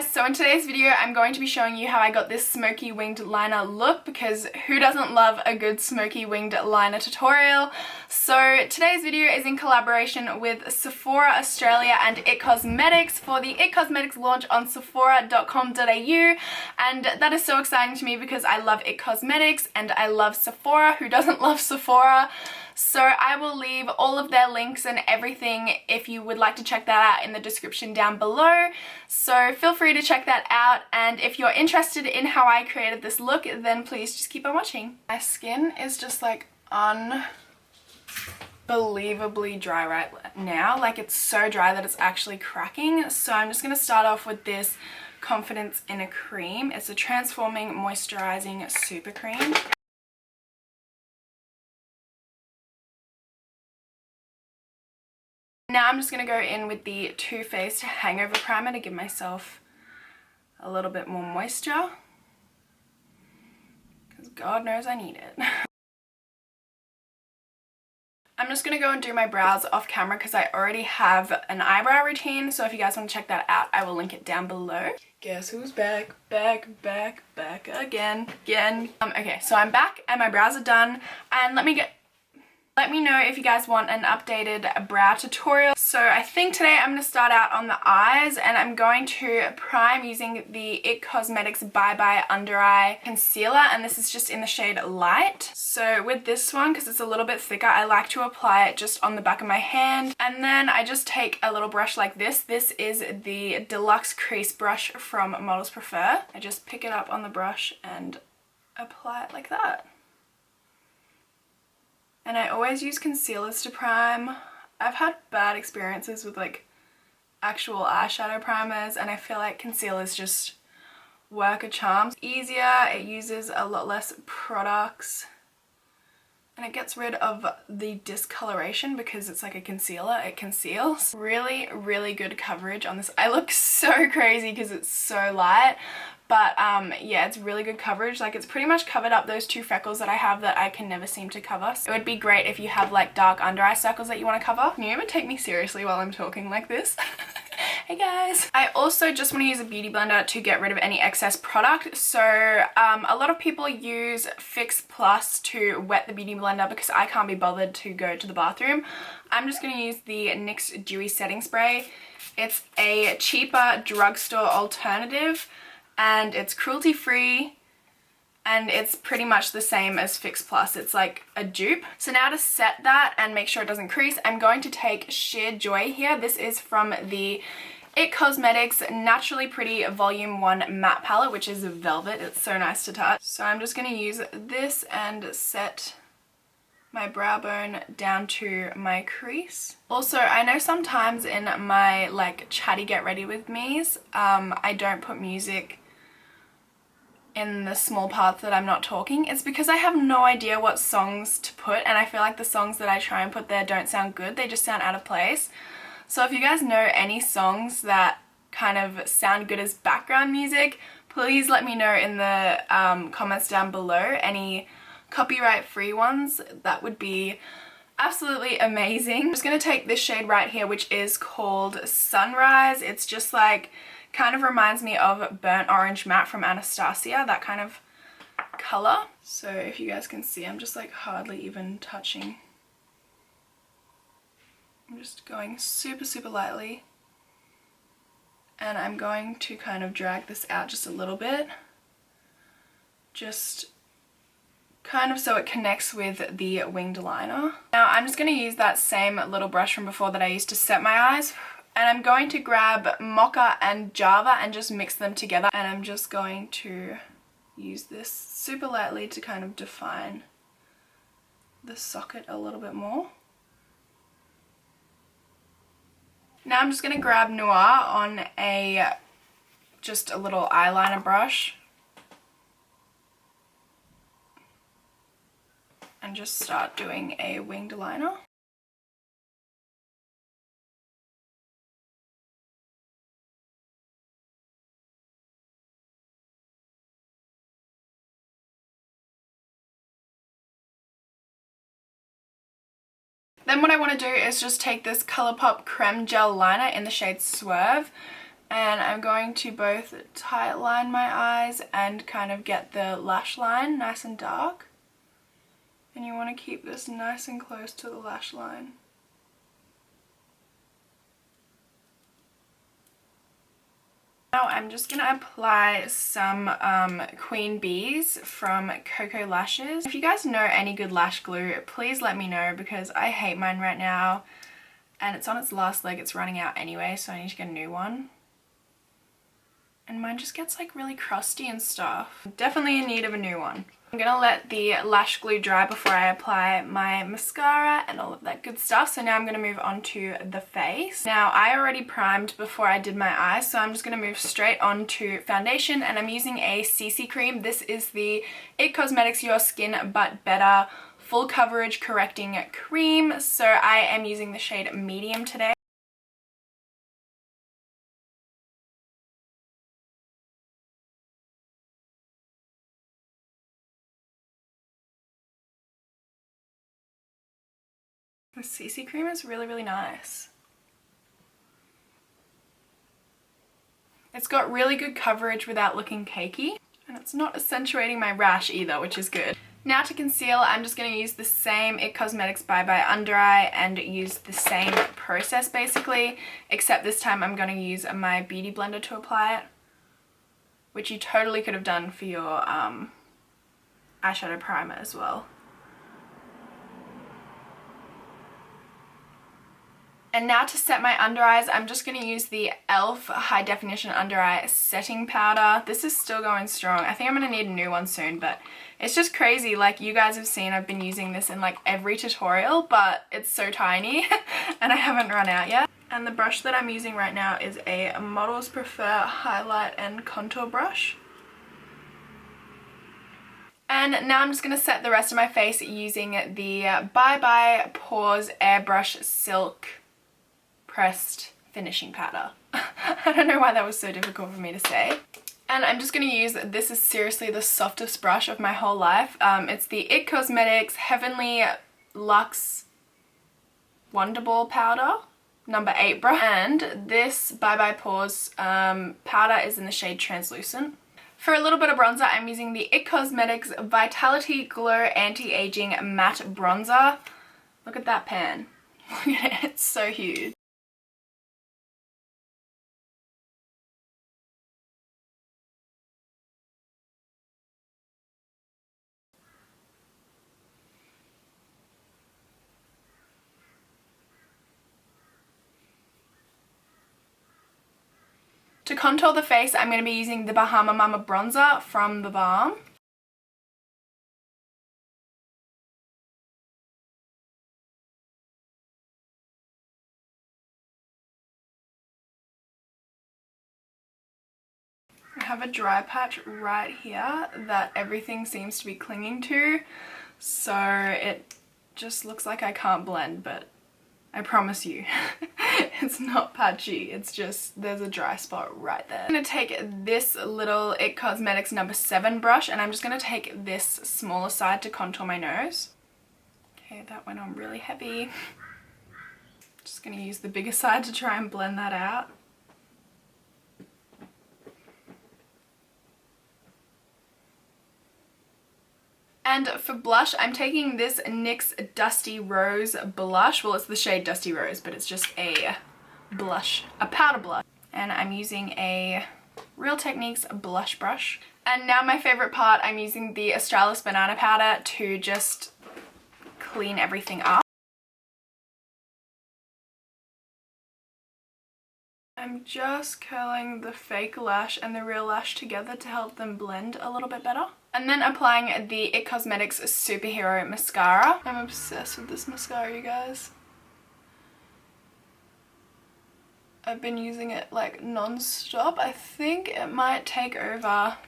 guys, so in today's video I'm going to be showing you how I got this smoky winged liner look, because who doesn't love a good smoky winged liner tutorial? So today's video is in collaboration with Sephora Australia and It Cosmetics for the It Cosmetics launch on sephora.com.au, and that is so exciting to me because I love It Cosmetics and I love Sephora. Who doesn't love Sephora? So I will leave all of their links and everything if you would like to check that out in the description down below. So feel free to check that out, and if you're interested in how I created this look, then please just keep on watching. My skin is just like unbelievably dry right now. Like, it's so dry that it's actually cracking. So I'm just going to start off with this Confidence in a Cream. It's a transforming moisturizing super cream. Now I'm just going to go in with the Too Faced Hangover Primer to give myself a little bit more moisture, because God knows I need it. I'm just going to go and do my brows off camera because I already have an eyebrow routine, so if you guys want to check that out, I will link it down below. Guess who's back again. Okay, so I'm back and my brows are done, and let me know if you guys want an updated brow tutorial. So I think today I'm going to start out on the eyes, and I'm going to prime using the It Cosmetics Bye Bye Under Eye Concealer, and this is just in the shade Light. So with this one, because it's a little bit thicker, I like to apply it just on the back of my hand, and then I just take a little brush like this. This is the Deluxe Crease Brush from Models Prefer. I just pick it up on the brush and apply it like that. And I always use concealers to prime. I've had bad experiences with like actual eyeshadow primers, and I feel like concealers just work a charm. It's easier, it uses a lot less products, and it gets rid of the discoloration because it's like a concealer, it conceals. Really, really good coverage on this. I look so crazy because it's so light. But yeah, it's really good coverage. Like, it's pretty much covered up those two freckles that I have that I can never seem to cover. So it would be great if you have like dark under eye circles that you want to cover. Can you even take me seriously while I'm talking like this? Hey guys. I also just want to use a beauty blender to get rid of any excess product. So a lot of people use Fix Plus to wet the beauty blender because I can't be bothered to go to the bathroom. I'm just going to use the NYX Dewy Setting Spray. It's a cheaper drugstore alternative, and it's cruelty free, and it's pretty much the same as Fix Plus. It's like a dupe. So now to set that and make sure it doesn't crease, I'm going to take Sheer Joy here. This is from the It Cosmetics Naturally Pretty Volume 1 Matte Palette, which is velvet. It's so nice to touch. So I'm just going to use this and set my brow bone down to my crease. Also, I know sometimes in my like chatty get ready with me's, I don't put music in the small parts that I'm not talking. It's because I have no idea what songs to put, and I feel like the songs that I try and put there don't sound good. They just sound out of place. So if you guys know any songs that kind of sound good as background music, please let me know in the comments down below. Any copyright free ones, that would be absolutely amazing. I'm just going to take this shade right here, which is called Sunrise. It's just like, kind of reminds me of Burnt Orange Matte from Anastasia, that kind of color. So if you guys can see, I'm just like hardly even touching. I'm just going super, super lightly. And I'm going to kind of drag this out just a little bit. Just kind of so it connects with the winged liner. Now I'm just going to use that same little brush from before that I used to set my eyes, and I'm going to grab Mocha and Java and just mix them together, and I'm just going to use this super lightly to kind of define the socket a little bit more. Now I'm just going to grab Noir on just a little eyeliner brush and just start doing a winged liner. Then what I want to do is just take this ColourPop Creme Gel Liner in the shade Swerve And I'm going to both tight line my eyes and kind of get the lash line nice and dark. And you want to keep this nice and close to the lash line. Now I'm just going to apply some Queen Bees from Cocoa Lashes. If you guys know any good lash glue, please let me know because I hate mine right now. And it's on its last leg, it's running out anyway, so I need to get a new one. And mine just gets like really crusty and stuff. Definitely in need of a new one. I'm gonna let the lash glue dry before I apply my mascara and all of that good stuff. So now I'm gonna move on to the face. Now I already primed before I did my eyes, so I'm just gonna move straight on to foundation, and I'm using a CC cream. This is the IT Cosmetics Your Skin But Better Full Coverage Correcting Cream. So I am using the shade Medium today. The CC cream is really, really nice. It's got really good coverage without looking cakey, and it's not accentuating my rash either, which is good. Now to conceal, I'm just going to use the same IT Cosmetics Bye Bye Under Eye and use the same process basically, except this time I'm going to use my Beauty Blender to apply it, which you totally could have done for your eyeshadow primer as well. And now to set my under eyes, I'm just going to use the e.l.f. High Definition Under Eye Setting Powder. This is still going strong. I think I'm going to need a new one soon, but it's just crazy. Like you guys have seen, I've been using this in like every tutorial, but it's so tiny and I haven't run out yet. And the brush that I'm using right now is a Models Prefer Highlight and Contour Brush. And now I'm just going to set the rest of my face using the Bye Bye Pores Airbrush Silk Pressed Finishing Powder. I don't know why that was so difficult for me to say. And I'm just going to use, this is seriously the softest brush of my whole life. It's the IT Cosmetics Heavenly Luxe Wonder Ball Powder, number 8 brush. And this Bye Bye Pores powder is in the shade Translucent. For a little bit of bronzer, I'm using the IT Cosmetics Vitality Glow Anti-Aging Matte Bronzer. Look at that pan. Look at it, it's so huge. To contour the face, I'm going to be using the Bahama Mama bronzer from The Balm. I have a dry patch right here that everything seems to be clinging to, so it just looks like I can't blend, but I promise you, it's not patchy, it's just there's a dry spot right there. I'm going to take this little IT Cosmetics number 7 brush and I'm just going to take this smaller side to contour my nose. Okay, that went on really heavy. Just going to use the bigger side to try and blend that out. And for blush, I'm taking this NYX Dusty Rose blush. Well, it's the shade Dusty Rose, but it's just a blush, a powder blush. And I'm using a Real Techniques blush brush. And now my favorite part, I'm using the Australis Banana Powder to just clean everything up. I'm just curling the fake lash and the real lash together to help them blend a little bit better. And then applying the IT Cosmetics Superhero Mascara. I'm obsessed with this mascara, you guys. I've been using it like non-stop. I think it might take over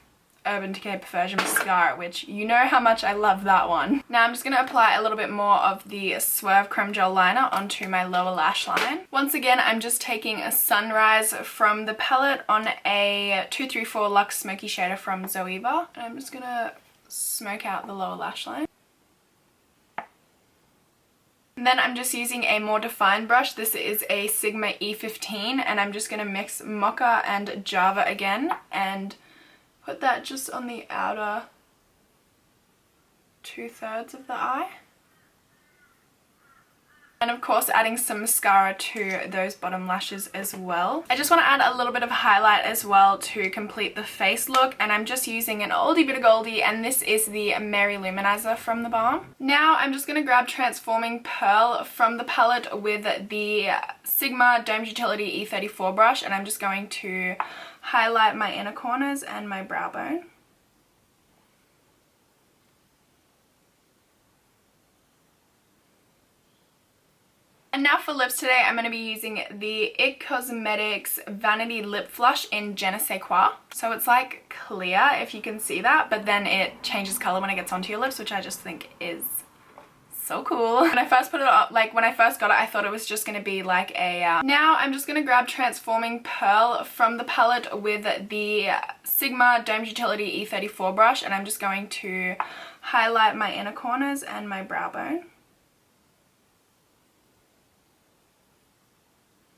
Urban Decay Perfection Mascara, which you know how much I love that one. Now I'm just going to apply a little bit more of the Swerve Creme Gel Liner onto my lower lash line. Once again, I'm just taking a Sunrise from the palette on a 234 Luxe Smoky Shader from Zoeva. And I'm just going to smoke out the lower lash line. Then I'm just using a more defined brush. This is a Sigma E15, and I'm just going to mix Mocha and Java again and put that just on the outer 2/3 of the eye. And of course adding some mascara to those bottom lashes as well. I just want to add a little bit of highlight as well to complete the face look, and I'm just using an oldie bit of goldie, and this is the Mary Luminizer from the Balm. Now I'm just going to grab Transforming Pearl from the palette with the Sigma Domed Utility E34 brush, and I'm just going to highlight my inner corners and my brow bone. And now for lips today, I'm going to be using the IT Cosmetics Vanity Lip Flush in Je ne sais quoi. So it's like clear, if you can see that, but then it changes color when it gets onto your lips, which I just think is so cool. When I first put it on, like when I first got it, I thought it was just going to be like a... Now I'm just going to grab Transforming Pearl from the palette with the Sigma Domed Utility E34 brush, and I'm just going to highlight my inner corners and my brow bone.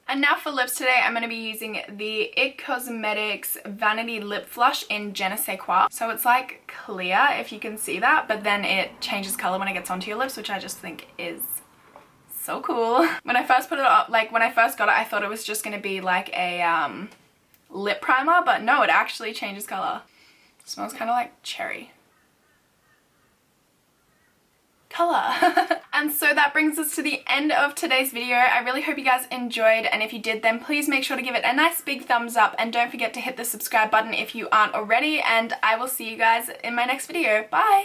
And now for lips today, I'm going to be using the IT Cosmetics Vanity Lip Flush in Je ne sais quoi. So it's like clear, if you can see that, but then it changes color when it gets onto your lips, which I just think is so cool. When I first put it on, like when I first got it, I thought it was just going to be like a lip primer, but no, it actually changes color. It smells kind of like cherry. Color. And so that brings us to the end of today's video. I really hope you guys enjoyed, and if you did, then please make sure to give it a nice big thumbs up, and don't forget to hit the subscribe button if you aren't already, and I will see you guys in my next video. Bye!